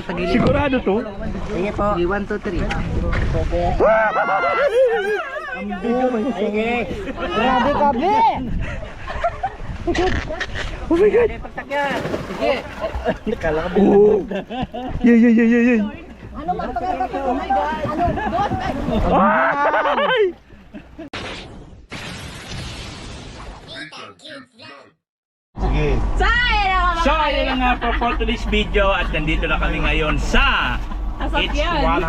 Sigurado to? Sige po. 1, 2, 3. Sige. Grabe ka, be! Oh my God! Sige. Nakala ka oh. Yay! Ano magpagkakata ko? Oh my God! Ano? Ay! Sige. So, ayun na nga po for today's video at nandito na kami ngayon sa It's 100.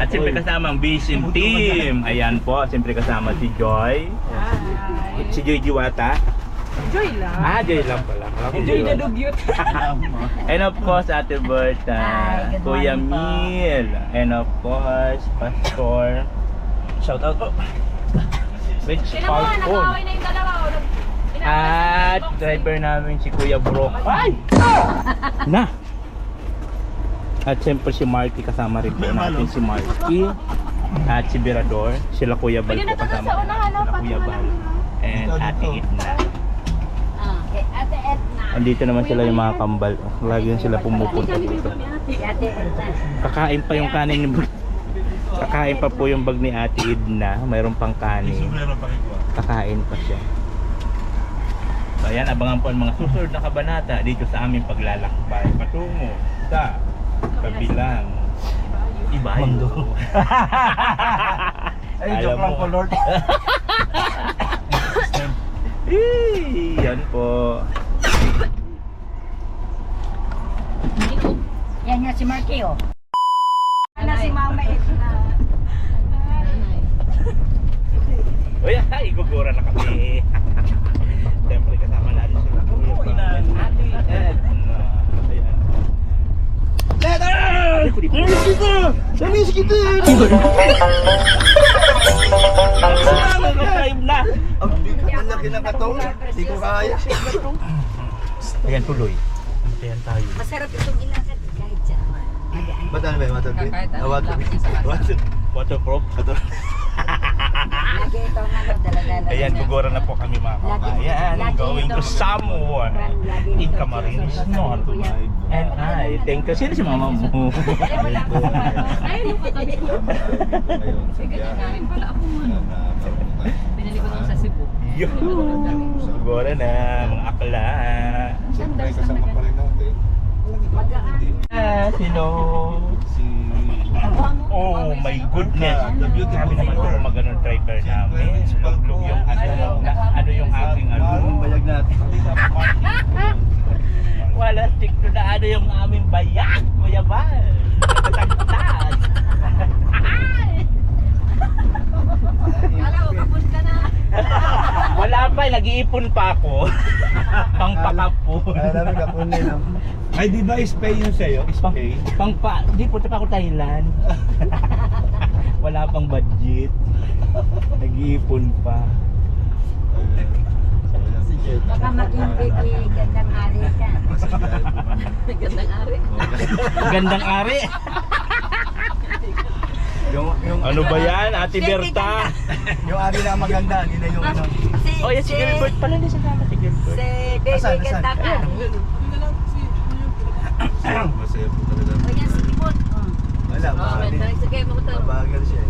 At siyempre kasama ang Vision Team. Ayan po, siyempre kasama si Joy. Si Joy Diwata. Joy lang. Joy lang pala. Joy na dugyot. And of course, Ate Berta, Kuya Mil, and of course, Pastor. Shout out po. Rich Nakaway na yung dalawa. At driver namin si Kuya Bro. Ay! Na! At siyempre si Marky, kasama rin po natin si Marky. At si Birador, sila Kuya Bal po kasama natin. Sila Kuya Bal. And Ate Edna. Okay, Ate Edna. Andito naman sila yung mga kambal. Lagi yan sila pumupunta dito. Ate Edna. Kakain pa yung kanin ni Kakain pa po yung bag ni Ate Edna. Mayroon pang kanin. Kakain pa siya. So ayan, abangan po ang mga susunod na kabanata dito sa aming paglalakbay patungo sa kabilang Ibayo. Ay, joke lang po, Lord. Yan po. Yan nga si Marky, oh. Ano si Mama Edna? Uy, igugura na kami. Siyempre kasama natin sila. Ate Edna. Ayan. Namiss kita! Namiss kita! Ang laki ng katong. Hindi ko kaya. Ayan, tuloy. Ayan tayo. Masarap itong ilakad. Kahit dyan. Ba't ano ba yung waterproof? Waterproof. Lagi itong ano, dala-dala. Ayan, gugura na po kami mga kabayan. Going to Samoa. In Camarines North. And I thank you. Sino si mama mo? Ay, lupatabi ko. Sige, nakain pala ako man. Binili ko lang sa Cebu. Gugura na, mga akla. Siyempre, kasama pa rin natin. Hello. Oh my goodness. Sabi naman po magano driver namin. Luglog yung ano yung aking ano. Bayag natin. Wala stick to na ano yung aming bayag. Kuya Bal. Tatagtag. Kala ko, kapun ka na. Wala pa, nag-iipon pa ako. Pangpakapon. Ay, namin kapunin. Ay, di ba Spain yun sa'yo? Spain? Di punta pa ako Thailand. Wala pang budget. Nag-iipon pa. Baka maging baby, gandang ari ka. Gandang ari. Gandang ari. Yung Ano ba yan, Ate Berta? Yung ari na maganda, hindi na yung ano. Oh, yes, si Gilbert pala din sa si Gilbert. Si baby, Asan? gandang ari. Masaya po talaga. O yan, si Timon. Wala, Sige, mabuta. mabagal siya.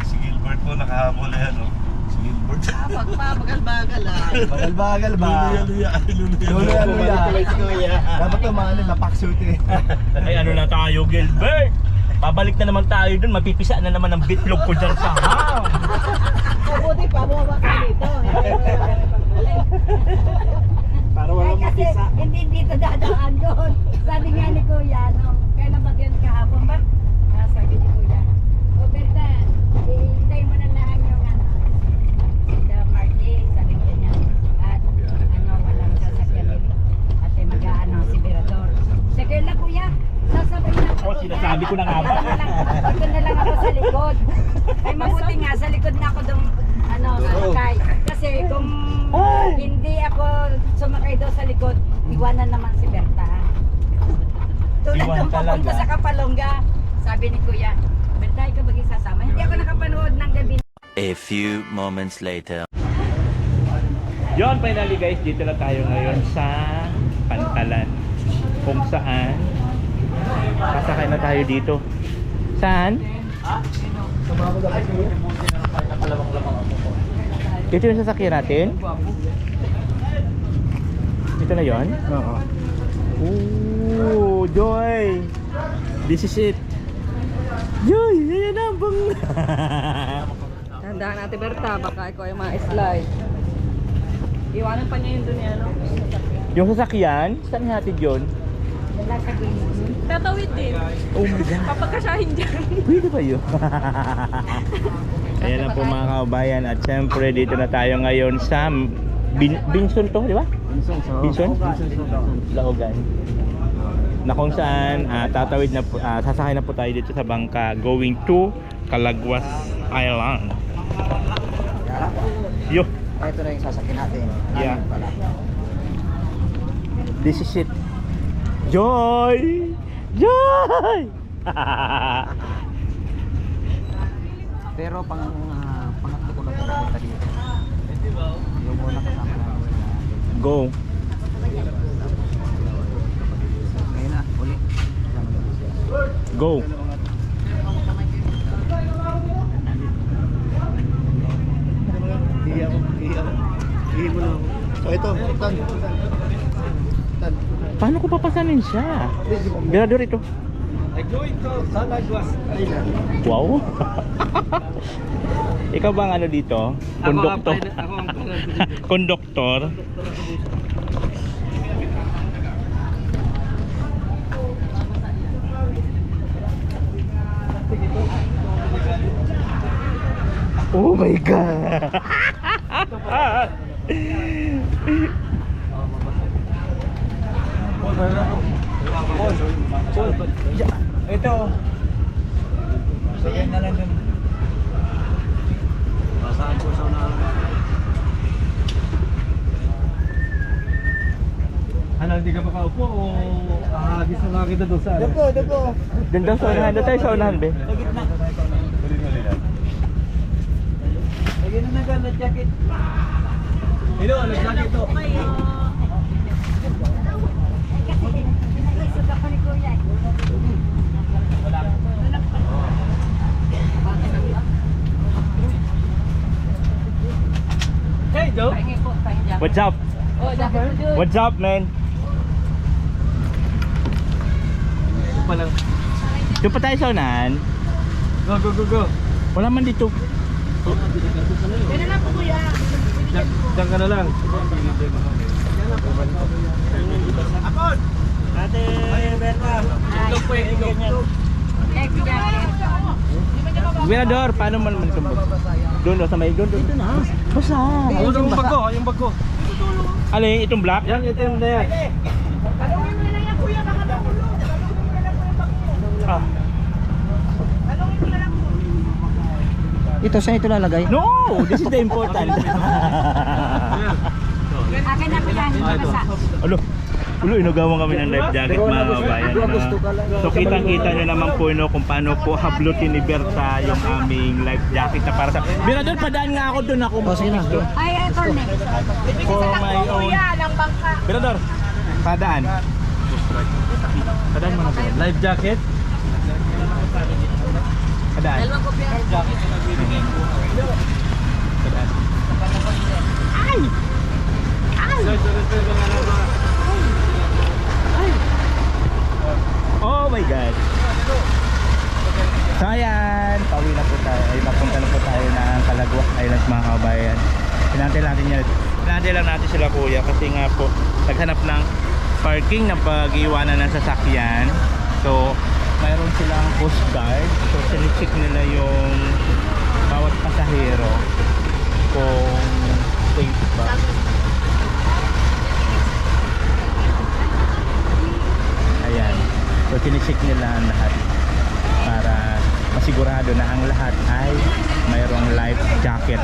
Si Gilbert po, nakahabol na yan, oh. Si Gilbert. Pagpapagal-bagal ah. Bagal-bagal ba? Luya. Dapat tumahan, napaksuit eh. Ay, ano na tayo, Gilbert? Pabalik na naman tayo dun, mapipisa na naman ang bitlog ko dyan sa ham. Mabuti pa, bumaba ka dito. Para Ay, kasi hindi dito dadaan doon. Sabi nga ni Kuya, no, kailan ba yan kahapon ba? Sabi ni Kuya, o Berta, ihintay mo na lang yung ano, the Marty, sabi ko niya. At ano, walang sasakyan dito. At mag-ano si Berador. Sige lang Kuya, sasabay na ako. Oh, sinasabi ko na nga ba? Ito na lang ako sa likod. Ay mabuti nga, sa likod na ako doon, ano, sumakay. Kasi kung hindi ako sumakay doon sa likod, iwanan naman si Berta. Tulad Iwan nung papunta talaga. sa Kapalongga, sabi ni Kuya, Berta, ikaw bagay sasama. Hindi ako nakapanood ng gabi. A few moments later. Yon, finally guys, dito na tayo ngayon sa Pantalan. kung saan sasakay na tayo dito. Saan? Ito yung sasakyan natin? Ito na yon? Oo. Ooh, Joy! This is it! Joy! Ayan na! Bang! Tandaan natin, Berta, baka ikaw ay ma-slide. Iwanan pa niya yun dun yan, no? Yung sasakyan? Saan natin yun? Wala sa gilid. Tatawid din. Oh my God! Papagkasahin dyan. Pwede ba yun? Ayan na po mga kabayan. At syempre dito na tayo ngayon sa Binson to, di ba? Binson? Laogan. Na kung saan tatawid na po, sasakay na po tayo dito sa bangka going to Calaguas Island. Yo. Ito na yung sasakyan natin. Yeah. Namin pala. This is it. Joy! Joy! Pero pangatlo ko na pumunta dito. Yung muna kasama namin. Go. Ngayon na, uli. Go. Ihi mo na ako. So ito, tan. Paano ko papasanin siya? Mirador ito. I'm going to Calaguas Island. Wow. Ikaw bang ano dito? Konduktor. Konduktor. Oh my God. Ito. Sige na lang dun. Basaan ko sa unahan. Ano, hindi ka makaupo o ahagis na lang kita doon sa ano? Dako. Doon daw sa unahan. Doon tayo sa unahan, be. Lagyan na na jacket. Ino, nag-jacket to. Naisog ako ni Kuya. Hey, Joe. Pahingi po, pahingi. What's up? Oh, jacket mo dun. What's up, man? Ito pa lang. Doon pa tayo sa unahan. Go. Wala man dito. Pwede na po, kuya. Diyan ka na lang. Apon! Ate Berta. Itlog po yung itlog. Life jacket. Mirador, paano man tumbok? Doon sa may doon. Dito na. Basa. Yung bag ko. Alin, itong black? Yan, itim na yan. Ah. Ito, saan ito lalagay? No, this is the important. Akin na Kuya, hindi basa. Ulo, inugawan kami ng life jacket mga kabayan. So kitang-kita nyo naman po kung paano po hablutin ni Berta yung aming life jacket na para sa... Mirador, padaan nga ako doon ako. Sige na. Ay, ito na. For my own. Mirador, padaan. Padaan mo na po. Life jacket. Padaan. Dalawang kopya. Padaan. Oh my God. So ayan, pauwi na po tayo. Ay, papunta na po tayo ng Calaguas Islands mga kabayan. Hinantay natin yan. Hinantay lang natin sila kuya kasi nga po naghanap ng parking na pag-iwanan ng sasakyan. So mayroon silang coast guard. So sinicheck nila yung bawat pasahero kung safe ba. Ayan. So sinicheck nila ang lahat para masigurado na ang lahat ay mayroong life jacket.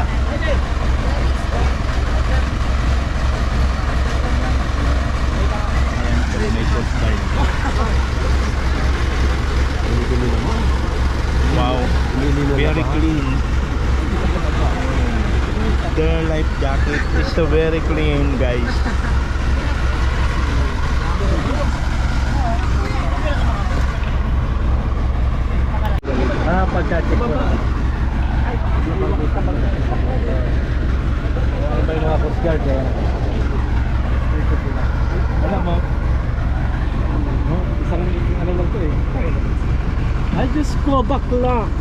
Ayan po, may coast guard. Wow, very clean. The life jacket is so very clean, guys. Check ko. Ano ba yung mga Coast Guard eh? Alam mo, no? Isang ano lang to eh. I just go back lang.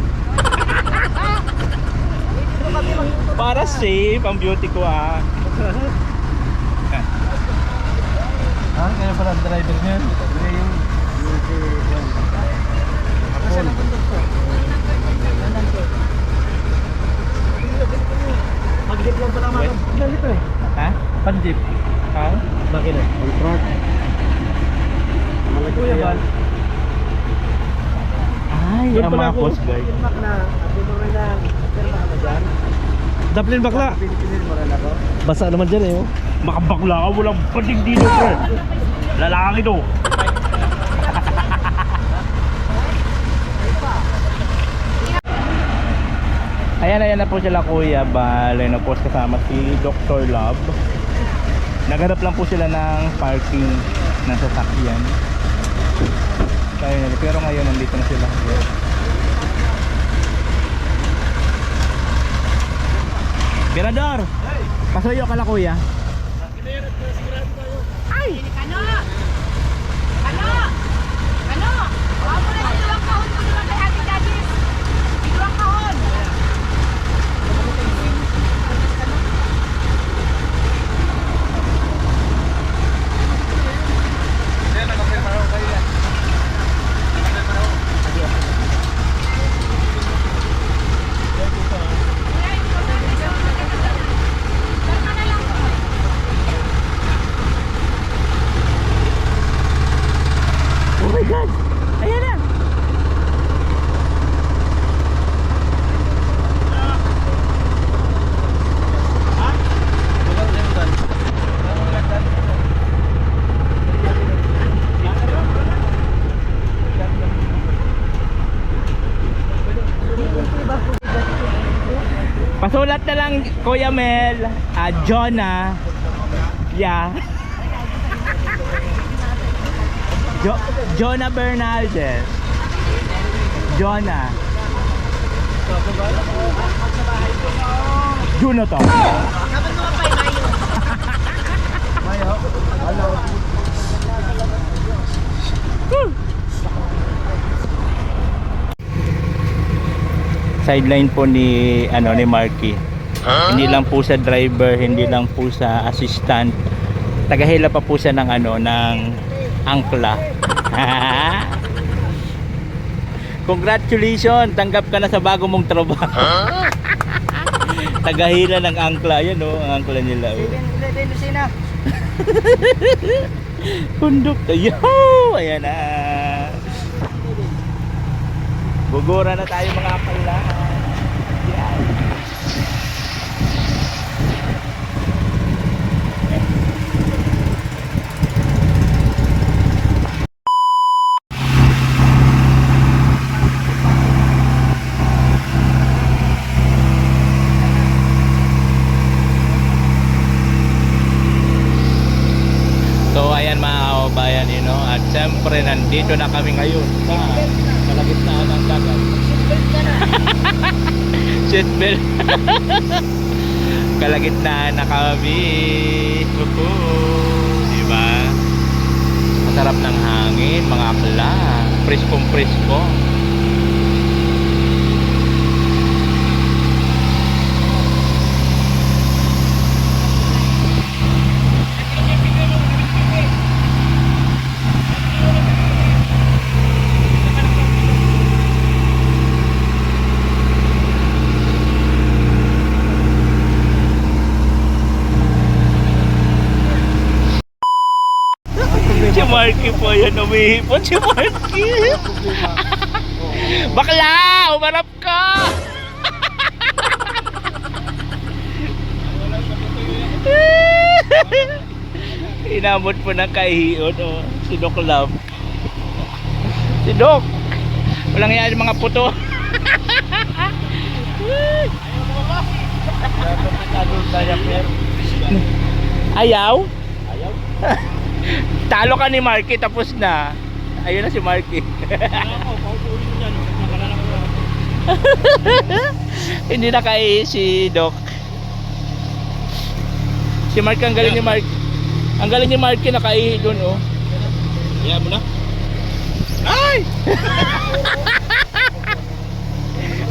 Para safe ang beauty ko ah. Ha? Kaya pala ang driver niya? Yung si Juan. Apol. Pag-jeep lang pala mga ganito eh. Ha? Pan-jeep. Ha? Makina. Ang truck. Malaki Kuya Bal. Ay, Doon ang pala mga ako. Coast Guard. Daplin bakla. Pinipinin mo rin ako. Basa naman dyan eh. Oh. Makabakla ka, walang pating dito, friend. Lalaki to. Ayan na po sila kuya. Bale na po kasama si Dr. Love. Naghanap lang po sila ng parking ng sasakyan. Pero ngayon nandito na sila. Mirador! Pasuyo ka la kuya. Kano! Kano! Kano! Huwag mo na sinuwang kahon ko naman kay Ate Dadis. Sinuwang kahon. Oh my God! Ayan na! Pasulat na lang Kuya Mel, Jonah. Yeah. Jonah Bernaldez. Jonah. Jonathan. Sideline po ni ni Marky. Hindi lang po sa driver, hindi lang po sa assistant. Tagahila pa po siya ng ng angkla. Congratulations, tanggap ka na sa bago mong trabaho. Tagahila ng angkla, yan ang angkla nila. 7-Eleven Lucina. Kundok tayo. Ayan na. Bugura na tayo mga angkla. Yan. So ayan mga kababayan, at siyempre nandito na kami ngayon sa kalagitnaan ng dagat. Seatbelt. Kalagitnaan na kami. Diba? Masarap ng hangin, mga akla. Preskong presko. Si Marky po yan, umihipon si Marky. Bakla! Umarap ka! Inamot po ng kahihiyon, si Doc Love. Si Doc! Walang yan mga puto. Ayaw? Ayaw? Talo ka ni Marky, tapos na. Ayun na si Marky. Hindi nakaihi si Doc. Si Mark, ang galing ni Mark. Ang galing ni Mark, nakaihi doon, oh. Kaya mo na? Ay!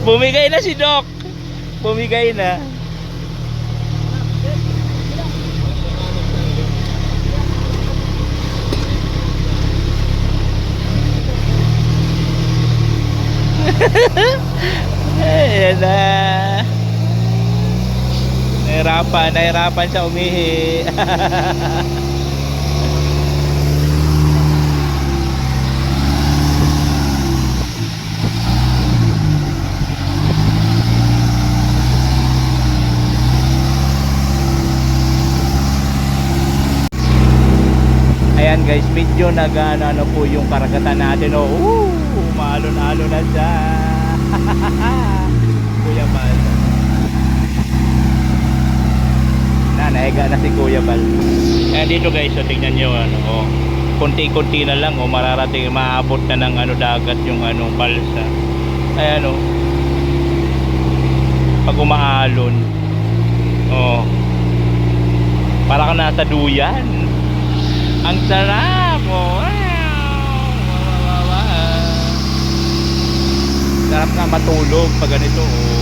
Bumigay na si Doc. Bumigay na. Ayan na. Nahirapan siya umihi. Ayan guys, medyo nag-ano po yung karagatan natin, oh. Maalon-alon na siya. Kuya Bal. Nahiga na si Kuya Bal. Ayan dito guys, so tingnan nyo, ano, oh. Kunti-kunti na lang, oh, mararating, maabot na ng ano, dagat yung ano, balsa. Ayan, oh. Pag umaalon, oh. Para ka nasa duyan. Ang sarap, oh. Sarap nga matulog pag ganito, oh.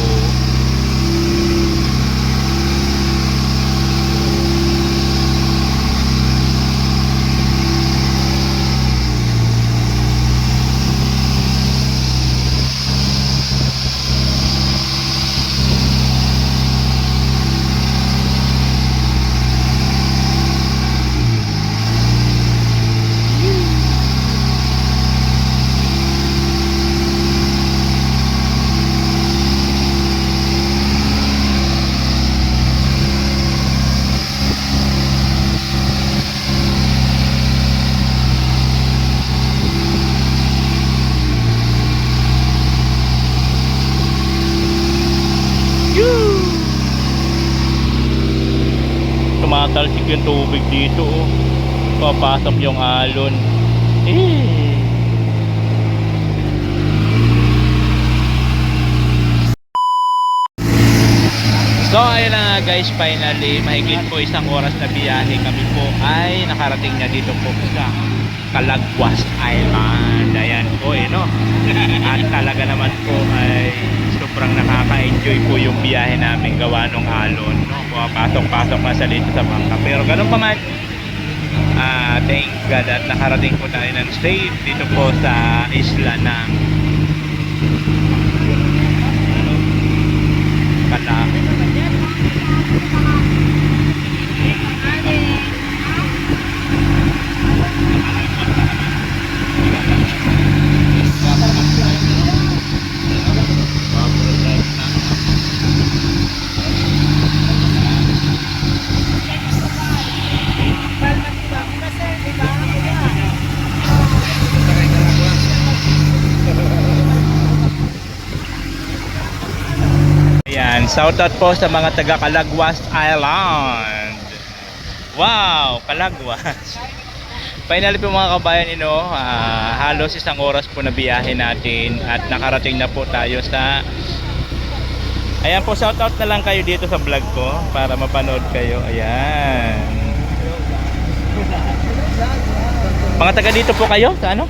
Tumatalsik yung tubig dito, oh. Papasok yung alon. So ayun na nga guys, finally mahigit po isang oras na biyahe kami po ay nakarating na dito po sa Calagwas Island. Ayan po, no? At talaga naman po ay sobrang nakaka-enjoy po yung biyahe namin gawa ng alon, no? Pasok-pasok na sa dito sa bangka, pero ganun pa man, thank God at nakarating po tayo ng safe dito po sa isla ng shoutout po sa mga taga Calagwas Island. Wow, Calagwas. Finally po mga kabayan, halos isang oras po na biyahe natin at nakarating na po tayo sa, ayan po, shoutout na lang kayo dito sa vlog ko para mapanood kayo. Ayan, mga taga dito po kayo sa ano?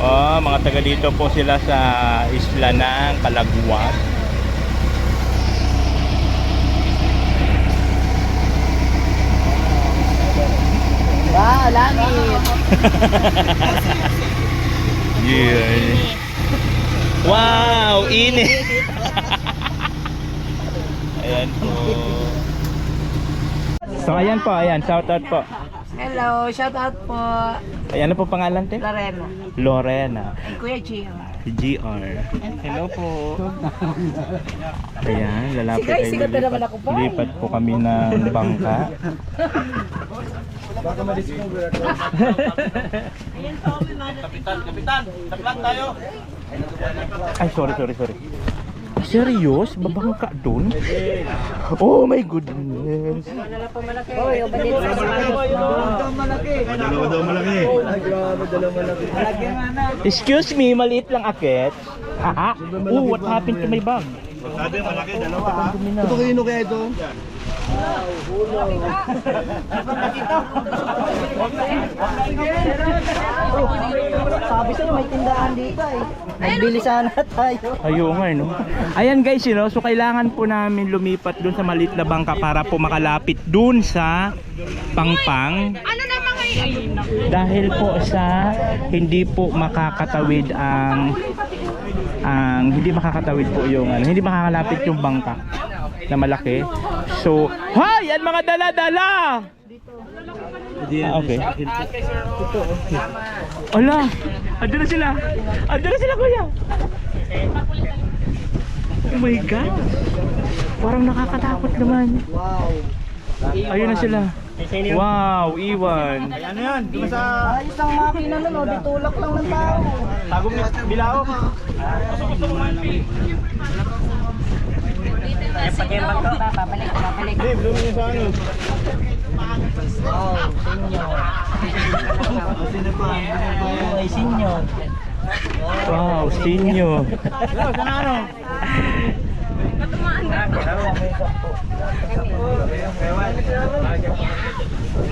Oh, mga taga dito po sila sa isla ng Calagwas. Wow, langit. Yeah. Wow, init. Ayan po. So ayan po, ayan, shoutout po. Hello, shout out po. Ayan, ano po pangalan, te? Lorena. Lorena. Kuya Gio. GR. Hello po. Ayan, lalapit Sige, ay sigat na naman ako pa. lipat po kami ng bangka. Baka ma-discover ako. Kapitan, taplan tayo. Ay, sorry. Serious? Babangka dun? Oh my goodness. Oy, obalin sa Dalawa daw malaki. Ay, grabe, dalawa malaki. Malaki nga na. Excuse me, maliit lang akit. Haha. Oh, what happened to my bag? Sabi, malaki, dalawa ha. Ito kayo kaya ito? Sabi sa'yo, may tindahan dito eh. Nagbili sana tayo. Ayun nga, no? Ayan guys, so kailangan po namin lumipat dun sa maliit na bangka para po makalapit dun sa Pangpang. Ano na mga ay, naku. Dahil po sa hindi po makakatawid hindi makakatawid po yung hindi makakalapit yung bangka na malaki. So, hi! Yan mga dala-dala! Okay. Ala! Andun na sila! Andun na sila, kuya! Oh my God! Parang nakakatakot naman. Wow. Ayun na sila. Wow, Iwan. Ano yan? Di ba sa... Ayos ang makina nun, o. Ditulak lang ng tao. Tagong bilao. Babalik. Hindi, bloom niya sa ano. Sino pa? Ay, sinyo. Wow, sinyo. Hello, sana ano?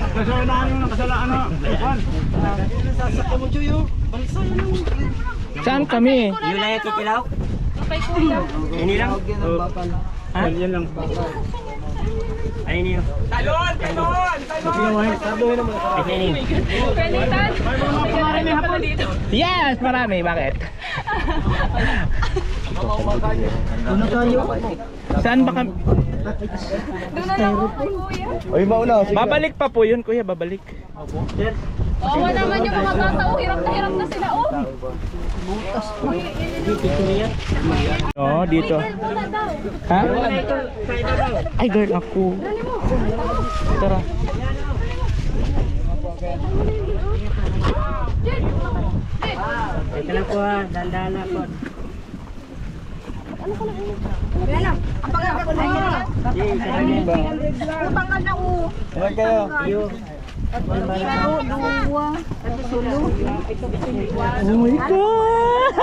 Kasi unahan yung nakasala ano. Juan. Sasakta mo, Chuyo. Balik sa'yo lang. Saan kami? Yun lang yung kikilaw? Kapay kuya. Ini lang? Ha? Yan lang. Ay, ini lang. Talon! Pwede Marami hapon. Yes, marami. Bakit? Ano tayo? Saan ba kami? Doon na lang ako, kuya. Ay, mauna. Babalik pa po yun, kuya. Babalik. Oo naman yung mga bata. Oh, hirap na sila. Oh. Oh, dito. Ha? Ay, girl, ako. Tara. Teka lang po ha. Dandahan na po. Utangan na o. Ano kayo? Oh my God!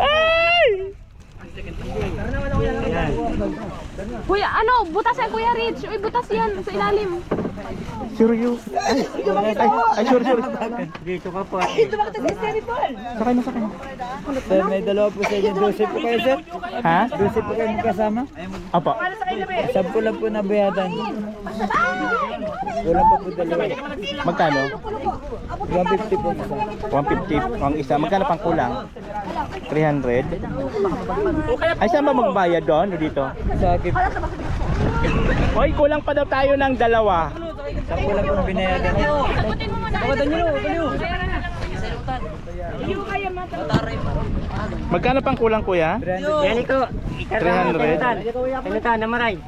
Ay! Kuya, ano? Butas yan, Kuya Rich. Uy, butas yan sa ilalim. Serious? Ay, sorry. Dito ka po. Sakay na, sakay na. Sir, may dalawa po sa inyo. 12 po kayo, sir? Ha? 12 po kayo magkasama? Apa. 10 lang po nabayadan. Wala pa po dalawa. Magkano? 150 po isa. 150 ang isa. Magkano pang kulang? 300? Ay, saan ba magbayad doon o dito? Sa akin, Hoy, kulang pa daw tayo ng dalawa. 10 lang po binayadan. Sagutin mo muna. Pagkatan nyo. Magkano pang kulang, kuya? 300. ko. 300? Pinutan na maray.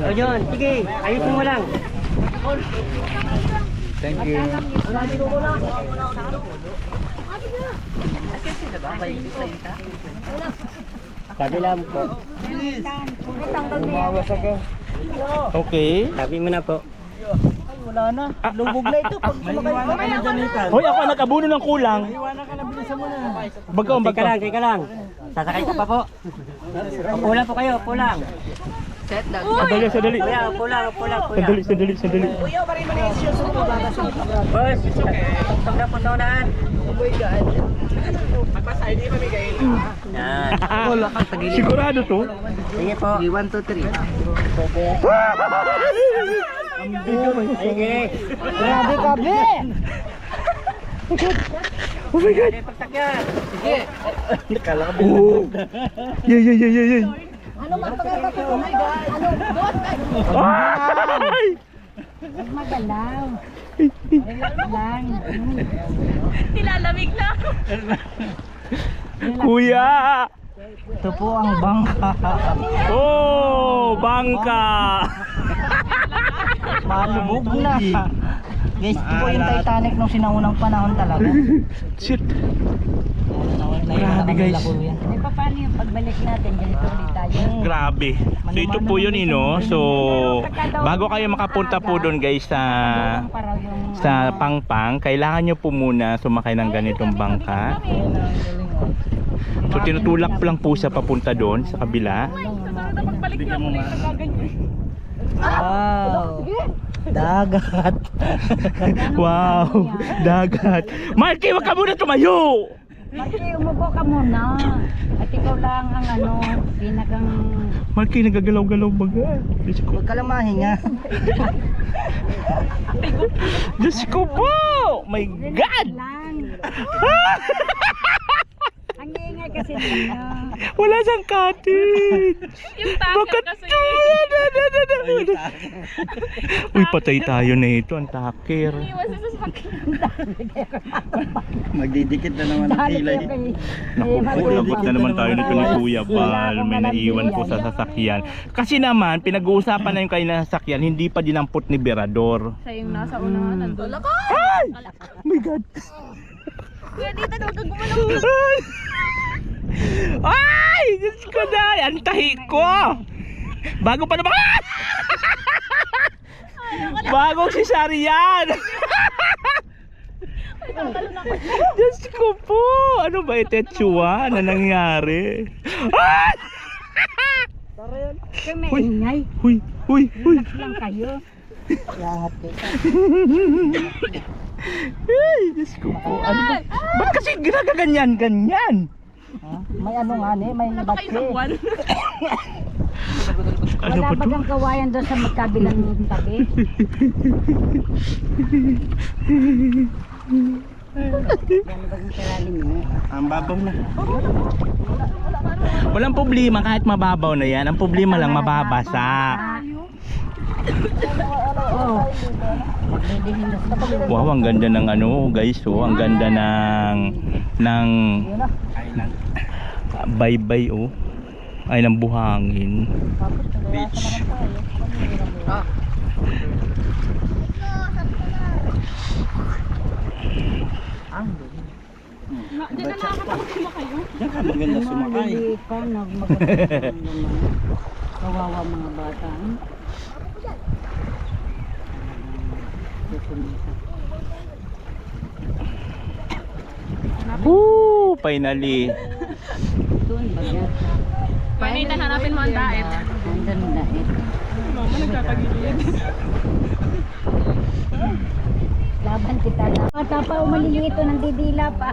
O yun, sige. Ayusin mo lang. Thank you. Sabi lang po. Umawas ako. Okay. Sabi mo na po. Wala na. Lubog na ito. Pag sumakay ka na dyan ito. Hoy, ako nag-abuno ng kulang. Iwanan ka na, bilisan mo na. Bagkaw, Teka lang. Sasakay ka pa po. Pulang po kayo, pulang. Sandali. Kuya, pulang. Sandali. Boss, pag na po taunaan. Yan. Sigurado to? Sige po. 1, 2, 3. Sige. Grabe ka, be! Oh my God! Pagtakyan. Oh! Yay! Ano magpagkakapit ko? Ano? Ay! Magalaw. Lang. Nilalamig na ako. Kuya! Ito po ang bangka. Oh! Bangka! Malubog na. Guys, ito po yung Titanic nung sinaunang panahon talaga. Shit. Grabe Grabe, guys. Eh, paano yung pagbalik natin? Ganito ulit tayo. Grabe. So ito po yun So bago kayo makapunta po doon guys sa Pangpang, kailangan nyo po muna sumakay ng ganitong bangka. So tinutulak lang po siya papunta doon sa kabila. Wow. Dagat. Wow, dagat. Marky, wag ka muna tumayo. Marky, umupo ka muna. At ikaw lang ang pinakang... Marky, nagagalaw-galaw baga. Huwag ka lang mahinga. Diyos ko po! My God! lang. Ang ingay kasi ninyo. Wala siyang cottage. Yung takot kasi. Uy, patay tayo na ito. Ang takir. Iwan sa sasakyan. Magdidikit na naman ang kilay. Naku, lagot na naman tayo nito ni Kuya Bal. May naiwan po sa sasakyan. Kasi naman, pinag-uusapan na yung kayo na sasakyan, hindi pa dinampot ni Berador. Siya yung nasa unahan. Nandun. Ay! Oh my God! Kuya, dito daw kang gumalaw. Ay! Diyos ko na! Antahi ko! Bago pa naman! Bagong si Sarian! Diyos ko po! Ano ba itetsuwa na nangyari? Ay! Kaya may ingay. Huy! Huy! Huy! Lang kayo. Yangat kayo. Ay! Diyos ko po! Ano ba? Ba't kasi ginagaganyan-ganyan? May ano nga may Ano kayo sa batse. buwan? Ano Wala ba ba to? kang kawayan doon sa magkabilang tabi? Yan ba yung karalim mo? Ang babaw na. Walang problema kahit mababaw na yan. Ang problema lang mababasa. Oo. Magdidihin na sa Wow, ang ganda ng guys, ang ganda ng baybay ay ng buhangin. Beach. Diyan na nakakapagkima kayo. Diyan ka maganda sumakay. Maliliit pa, maganda kawawa mga bata. Woo! Finally. Doon ba yan? Panita, hanapin mo ang daet. Nandun na eh. Mama, nagkakagilid. Laban kita lang. Bata pa, umaliliit ito, nandidila pa.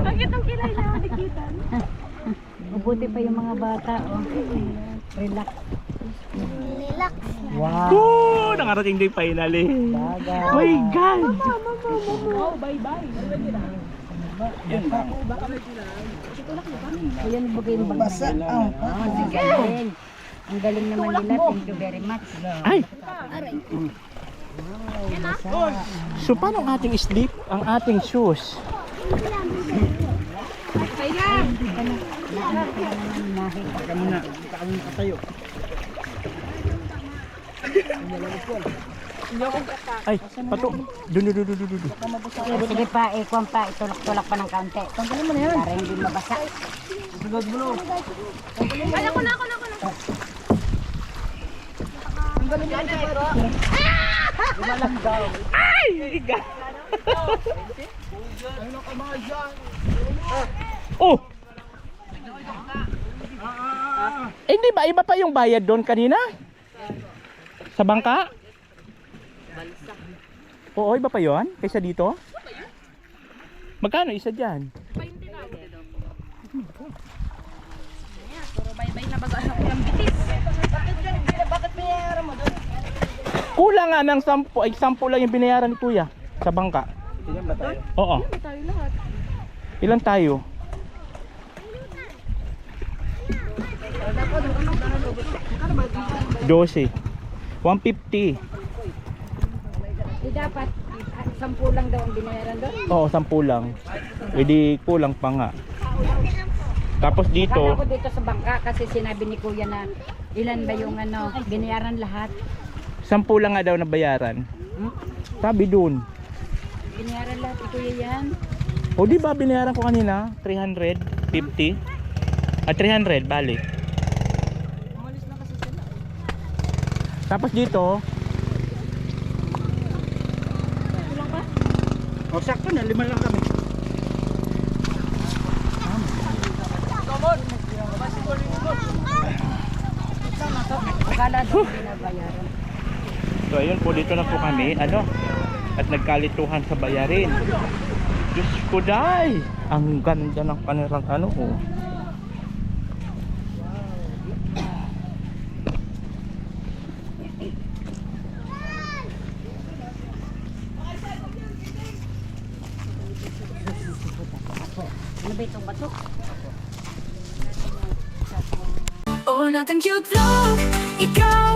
Bakit ang kilay na nakikita? Mabuti pa yung mga bata. Oh. Relax. Wow. Woo! Nakarating din finally. Dagat. My God! Oh, bye-bye. Ayan, bugay yung basa. Ang galing. Ang galing naman nila. Thank you very much. Ay! So paano ang ating sleep? Ang ating shoes? Ay, pato. Dun. Sige pa, ikuan pa. Itulak-tulak pa ng kaunti. Tanggalin mo na yan. Para hindi mabasa. Ay, ako na. Ay! Oh! Hindi ba? Iba pa yung bayad doon kanina? Sa bangka? Oo, iba pa yun? Kaysa dito? Magkano isa dyan? Puro bye-bye na bago anak ko ng bitis. Kulang nga ng 10, ay 10 lang yung binayaran ni Kuya sa bangka. Ilan ba tayo? Oo. Tayo lahat. Ilan tayo? $12. 150. Di dapat, 10 lang daw ang binayaran doon. Oo, 10 lang. Hindi kulang pa nga. Tapos dito, Akala ko dito sa bangka kasi sinabi ni Kuya na ilan ba yung binayaran lahat. 10 lang nga daw na bayaran. Sabi dun. Binayaran lahat ito yan. O di ba binayaran ko kanina? 350? At 300, bali. Umalis na kasi sila. Tapos dito, Kulang pa? O sakto na, 5 lang kami. Akala doon binabayaran. so ayun po, dito na po kami, at nagkalituhan sa bayarin. Diyos ko, day! Ang ganda ng kanilang oh. Ano ba itong bato? Oh, natin cute vlog, ikaw